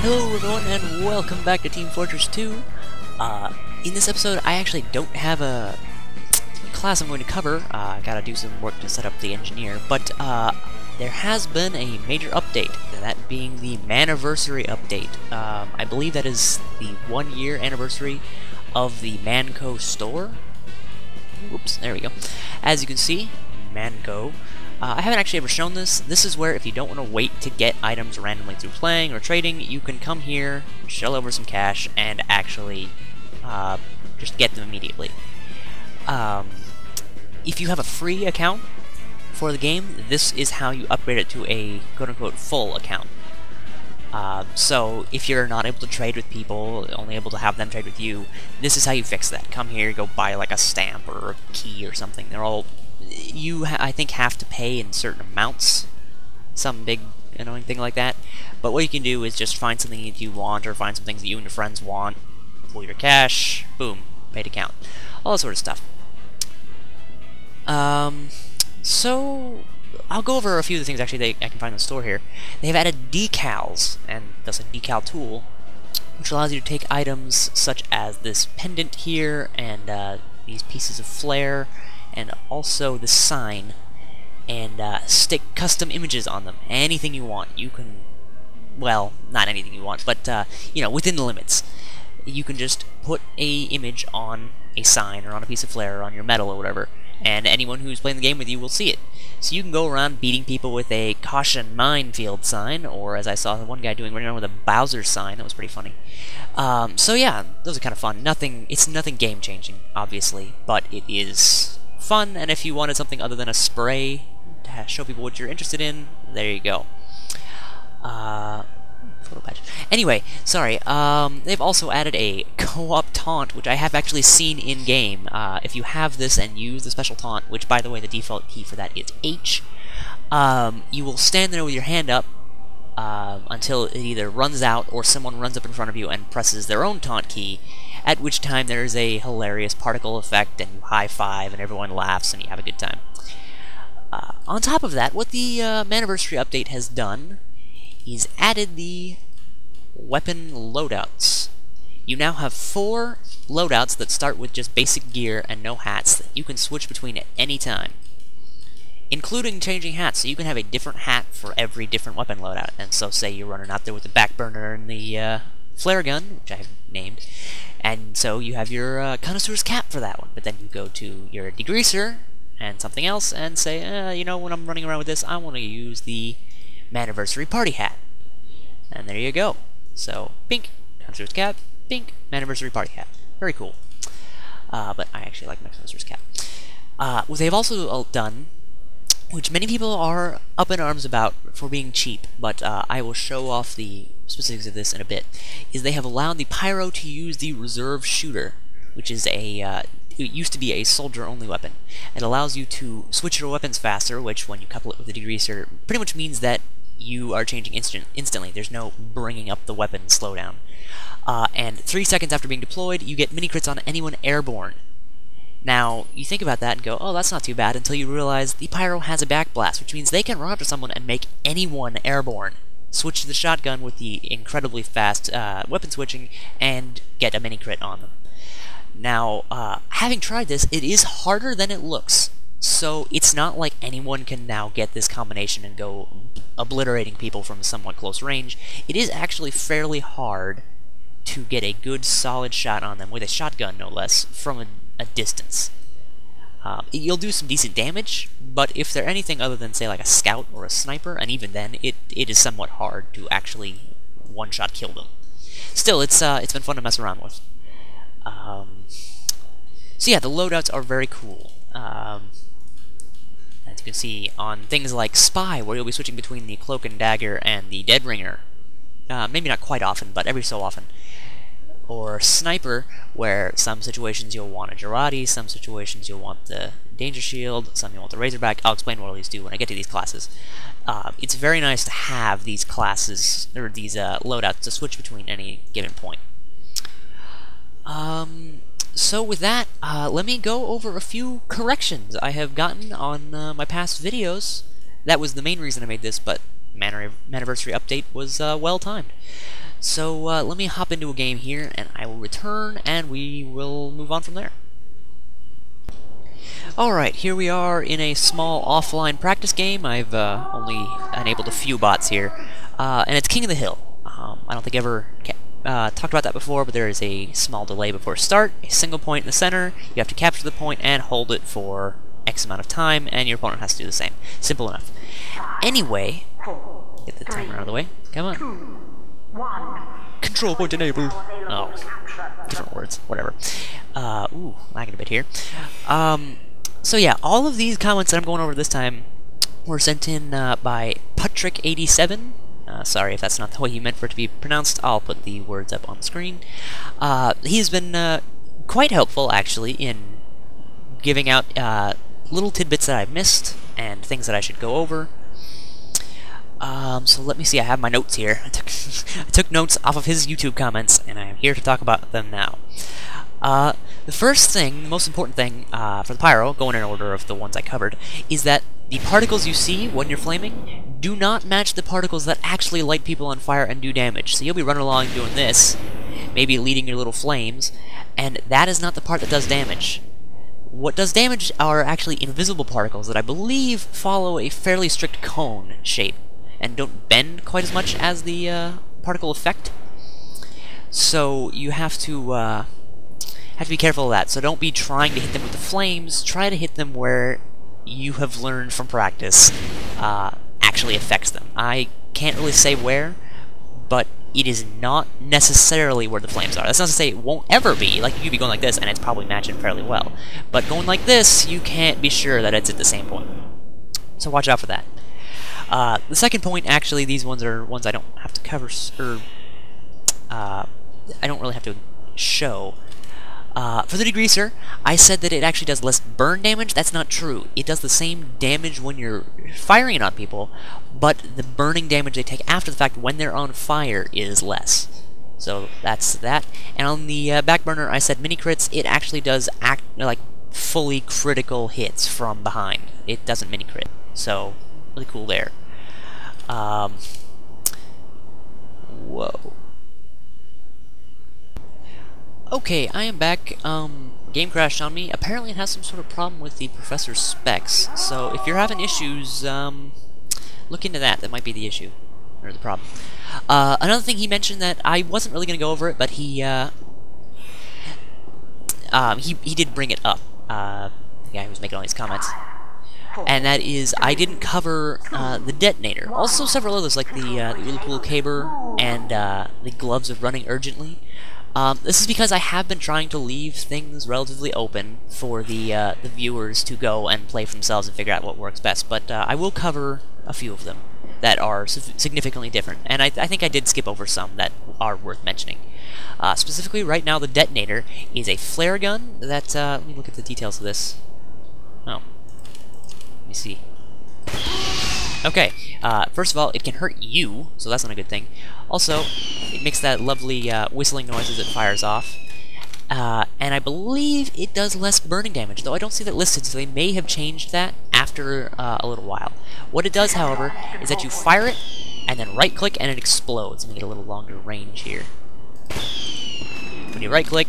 Hello everyone and welcome back to Team Fortress 2. In this episode I actually don't have a class I'm going to cover. I gotta do some work to set up the engineer, but there has been a major update, that being the Manniversary update. I believe that is the 1 year anniversary of the Manco store. Whoops, there we go. As you can see, Manco. I haven't actually ever shown this. This is where if you don't want to wait to get items randomly through playing or trading, you can come here, shell over some cash, and actually just get them immediately. If you have a free account for the game, this is how you upgrade it to a quote-unquote full account. So if you're not able to trade with people, only able to have them trade with you, this is how you fix that. Come here, go buy like a stamp or a key or something. They're all... I think, have to pay in certain amounts, some big annoying thing like that, but what you can do is just find something that you want, or find some things that you and your friends want, pull your cash, boom, paid account, all that sort of stuff. So, I'll go over a few of the things actually that I can find in the store here. They have added decals, and that's a decal tool, which allows you to take items such as this pendant here, and these pieces of flare, and also the sign, and stick custom images on them. Anything you want. You can, well, not anything you want, but, you know, within the limits. You can just put a image on a sign, or on a piece of flare, or on your metal, or whatever, and anyone who's playing the game with you will see it. So you can go around beating people with a caution minefield sign, or as I saw one guy doing, running around with a Bowser sign. That was pretty funny. So yeah, those are kind of fun. It's nothing game-changing, obviously, but it is fun, and if you wanted something other than a spray to show people what you're interested in, there you go. Photo patch. Anyway, sorry, they've also added a co-op taunt, which I have actually seen in-game. If you have this and use the special taunt, which, by the way, the default key for that is H, you will stand there with your hand up until it either runs out or someone runs up in front of you and presses their own taunt key, at which time there is a hilarious particle effect, and you high-five, and everyone laughs, and you have a good time. On top of that, what the Manniversary update has done is added the weapon loadouts. You now have 4 loadouts that start with just basic gear and no hats that you can switch between at any time, including changing hats, so you can have a different hat for every different weapon loadout. And so say you're running out there with the back burner and the flare gun, which I have named, and so you have your connoisseur's cap for that one, but then you go to your degreaser and something else and say, you know, when I'm running around with this, I want to use the Manniversary party hat. And there you go. So, pink, connoisseur's cap, pink, Manniversary party hat. Very cool. But I actually like my connoisseur's cap. What they've also done, which many people are up in arms about for being cheap, but I will show off the specifics of this in a bit, is they have allowed the pyro to use the reserve shooter, which is a it used to be a soldier-only weapon. It allows you to switch your weapons faster, which, when you couple it with the degreaser, pretty much means that you are changing instantly. There's no bringing up the weapon slowdown. And 3 seconds after being deployed, you get mini-crits on anyone airborne. Now, you think about that and go, oh, that's not too bad, until you realize the pyro has a backblast, which means they can run up to someone and make anyone airborne. Switch to the shotgun with the incredibly fast weapon switching, and get a mini-crit on them. Now, having tried this, it is harder than it looks. So it's not like anyone can now get this combination and go obliterating people from somewhat close range. It is actually fairly hard to get a good solid shot on them, with a shotgun no less, from a distance. You'll do some decent damage, but if they're anything other than, say, like a scout or a sniper, and even then, it is somewhat hard to actually one-shot kill them. Still, it's been fun to mess around with. So yeah, the loadouts are very cool. As you can see on things like Spy, where you'll be switching between the Cloak and Dagger and the Dead Ringer. Maybe not quite often, but every so often. Or Sniper, where some situations you'll want a Jarate, some situations you'll want the Danger Shield, some you'll want the Razorback. I'll explain what all these do when I get to these classes. It's very nice to have these classes, or these loadouts, to switch between any given point. So with that, let me go over a few corrections I have gotten on my past videos. That was the main reason I made this, but Manniversary update was well timed. So let me hop into a game here, and I will return, and we will move on from there. Alright, here we are in a small offline practice game. I've only enabled a few bots here, and it's King of the Hill. I don't think I ever talked about that before, but there is a small delay before start, a single point in the center, you have to capture the point and hold it for X amount of time, and your opponent has to do the same. Simple enough. Anyway, get the timer out of the way. Come on. Control point enabled. Oh, different words. Whatever. Ooh, lagging a bit here. So yeah, all of these comments that I'm going over this time were sent in by Patrick87. Sorry if that's not the way you meant for it to be pronounced. I'll put the words up on the screen. He's been quite helpful, actually, in giving out little tidbits that I've missed and things that I should go over. So let me see, I have my notes here. I took notes off of his YouTube comments, and I am here to talk about them now. The first thing, the most important thing for the pyro, going in order of the ones I covered, is that the particles you see when you're flaming do not match the particles that actually light people on fire and do damage. So you'll be running along doing this, maybe leading your little flames, and that is not the part that does damage. What does damage are actually invisible particles that I believe follow a fairly strict cone shape and don't bend quite as much as the particle effect. So you have to be careful of that. So don't be trying to hit them with the flames. Try to hit them where you have learned from practice actually affects them. I can't really say where, but it is not necessarily where the flames are. That's not to say it won't ever be. Like, you could be going like this, and it's probably matching fairly well. But going like this, you can't be sure that it's at the same point. So watch out for that. The second point, actually, these ones are ones I don't have to cover, or I don't really have to show. For the degreaser, I said that it actually does less burn damage. That's not true. It does the same damage when you're firing it on people, but the burning damage they take after the fact when they're on fire is less. So that's that. And on the back burner, I said mini crits. It actually does act like fully critical hits from behind. It doesn't mini crit. So really cool there. Whoa. Okay, I am back. Game crashed on me. Apparently it has some sort of problem with the professor's specs, so if you're having issues, look into that. That might be the issue, or the problem. Another thing he mentioned that I wasn't really going to go over it, but he did bring it up, the guy who was making all these comments, and that is, I didn't cover the detonator. Also several others, like the Ulipool Caber and the gloves of running urgently. This is because I have been trying to leave things relatively open for the viewers to go and play for themselves and figure out what works best, but I will cover a few of them that are significantly different, and I think I did skip over some that are worth mentioning. Specifically, right now, the detonator is a flare gun that, let me look at the details of this. Oh. Let me see. Okay, first of all, it can hurt you, so that's not a good thing. Also, it makes that lovely whistling noise as it fires off. And I believe it does less burning damage, though I don't see that listed, so they may have changed that after a little while. What it does, however, is that you fire it, and then right-click, and it explodes. Let me get a little longer range here. When you right-click,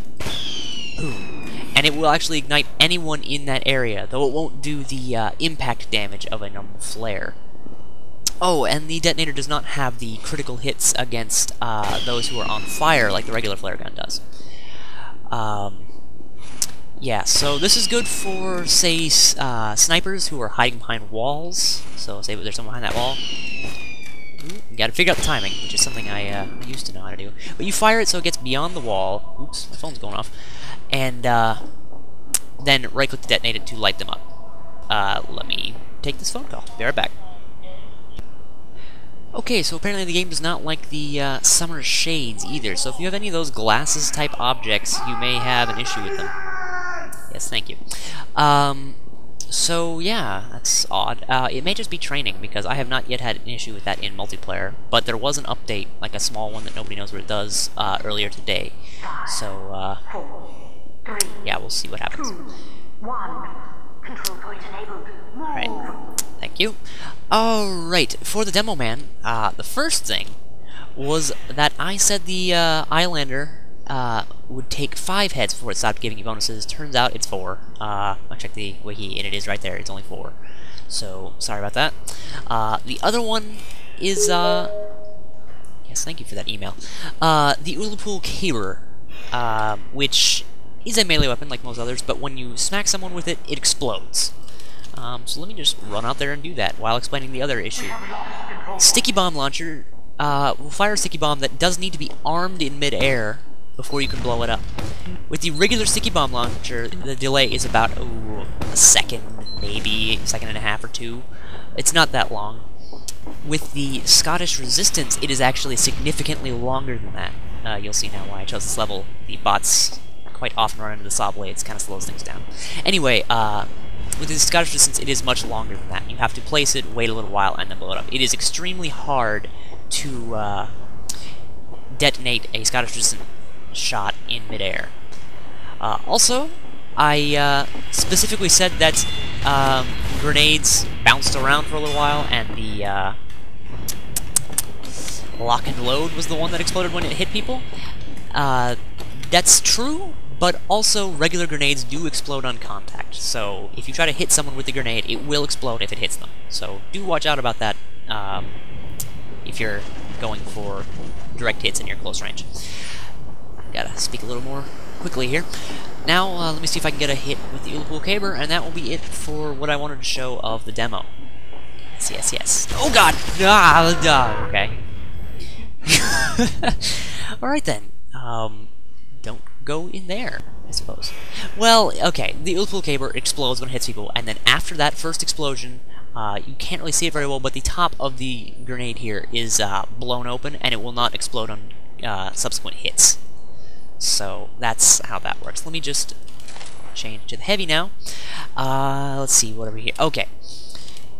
boom, and it will actually ignite anyone in that area, though it won't do the impact damage of a normal flare. Oh, and the detonator does not have the critical hits against those who are on fire like the regular flare gun does. Yeah, so this is good for, say, snipers who are hiding behind walls. So say there's someone behind that wall. Ooh, you gotta figure out the timing, which is something I used to know how to do. But you fire it so it gets beyond the wall. Oops, my phone's going off. And then right-click to detonate it to light them up. Let me take this phone call. Be right back. Okay, so apparently the game does not like the summer shades either, so if you have any of those glasses-type objects, you may have an issue with them. Yes, thank you. So yeah, that's odd. It may just be training, because I have not yet had an issue with that in multiplayer, but there was an update, like a small one that nobody knows what it does, earlier today. So, yeah, we'll see what happens. Control point enabled. Alright, thank you. Alright, for the demo man, the first thing was that I said the Islander would take 5 heads before it stopped giving you bonuses. Turns out it's 4. I checked the wiki, and it is right there. It's only 4. So, sorry about that. The other one is, yes, thank you for that email. The Ullapool Caber, which is a melee weapon like most others, but when you smack someone with it, it explodes. So let me just run out there and do that while explaining the other issue. Sticky Bomb Launcher will fire a sticky bomb that does need to be armed in mid-air before you can blow it up. With the regular Sticky Bomb Launcher, the delay is about, a second, maybe a second and a half or 2. It's not that long. With the Scottish Resistance, it is actually significantly longer than that. You'll see now why I chose this level. The bots quite often run into the saw blades, kind of slows things down. Anyway, with the Scottish Resistance, it is much longer than that. You have to place it, wait a little while, and then blow it up. It is extremely hard to detonate a Scottish Resistance shot in midair. Also, I specifically said that grenades bounced around for a little while, and the lock and load was the one that exploded when it hit people. That's true, but also regular grenades do explode on contact. So if you try to hit someone with the grenade, it will explode if it hits them. So do watch out about that if you're going for direct hits in your close range. Gotta speak a little more quickly here. Now, let me see if I can get a hit with the Ullapool Caber, and that will be it for what I wanted to show of the demo. Yes, yes, yes. Oh god! Okay. Alright then. Don't go in there, I suppose. Well, okay, the Ullapool Caber explodes when it hits people, and then after that first explosion, you can't really see it very well, but the top of the grenade here is blown open, and it will not explode on subsequent hits. So that's how that works. Let me just change to the heavy now. Let's see, what over here. Okay,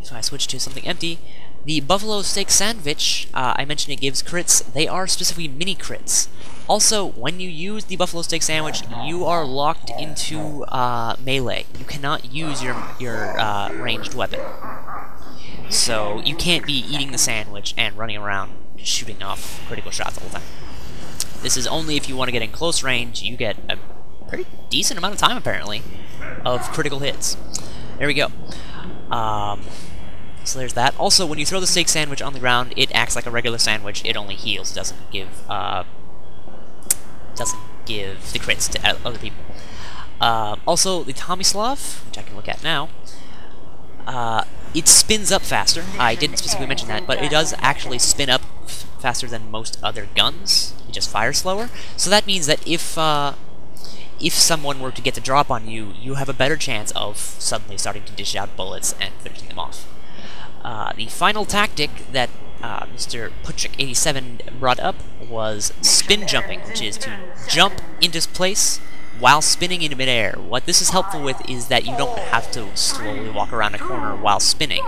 if I switch to something empty, the Buffalo Steak Sandwich, I mentioned it gives crits. They are specifically mini crits. Also, when you use the Buffalo Steak Sandwich, you are locked into melee. You cannot use your ranged weapon. So you can't be eating the sandwich and running around shooting off critical shots all the time. This is only if you want to get in close range. You get a pretty decent amount of time, apparently, of critical hits. There we go. So there's that. Also, when you throw the steak sandwich on the ground, it acts like a regular sandwich. It only heals. It doesn't give the crits to other people. Also, the Tomislav, which I can look at now, it spins up faster. I didn't specifically mention that, but it does actually spin up faster than most other guns. It just fires slower. So that means that if someone were to get the drop on you, you have a better chance of suddenly starting to dish out bullets and finishing them off. The final tactic that Mr. Putchik87 brought up was spin jumping, which is to jump into place while spinning in midair. What this is helpful with is that you don't have to slowly walk around a corner while spinning.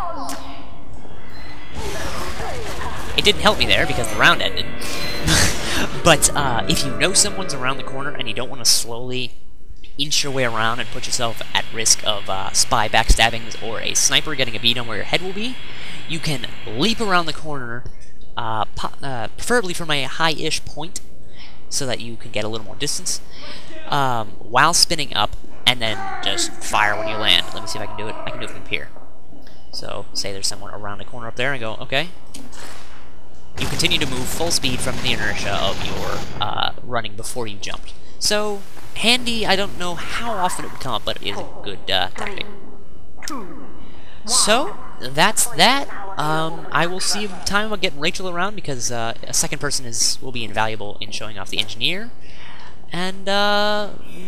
It didn't help me there because the round ended. But if you know someone's around the corner and you don't want to slowly inch your way around and put yourself at risk of spy backstabbings or a sniper getting a beat on where your head will be, you can leap around the corner, preferably from a high-ish point, so that you can get a little more distance, while spinning up, and then just fire when you land. Let me see if I can do it. I can do it from here. So, say there's someone around the corner up there, and go, okay. You continue to move full speed from the inertia of your running before you jumped. So, handy. I don't know how often it would come up, but it is a good tactic. So, that's that. I will see if time about getting Rachel around, because a second person will be invaluable in showing off the engineer. And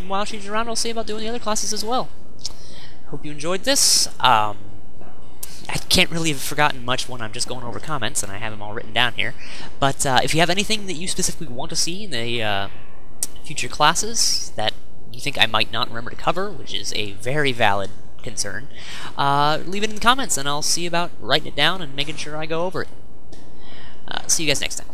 while she's around, I'll see about doing the other classes as well. Hope you enjoyed this. I can't really have forgotten much when I'm just going over comments, and I have them all written down here. But if you have anything that you specifically want to see in the future classes that you think I might not remember to cover, which is a very valid concern, leave it in the comments, and I'll see about writing it down and making sure I go over it. See you guys next time.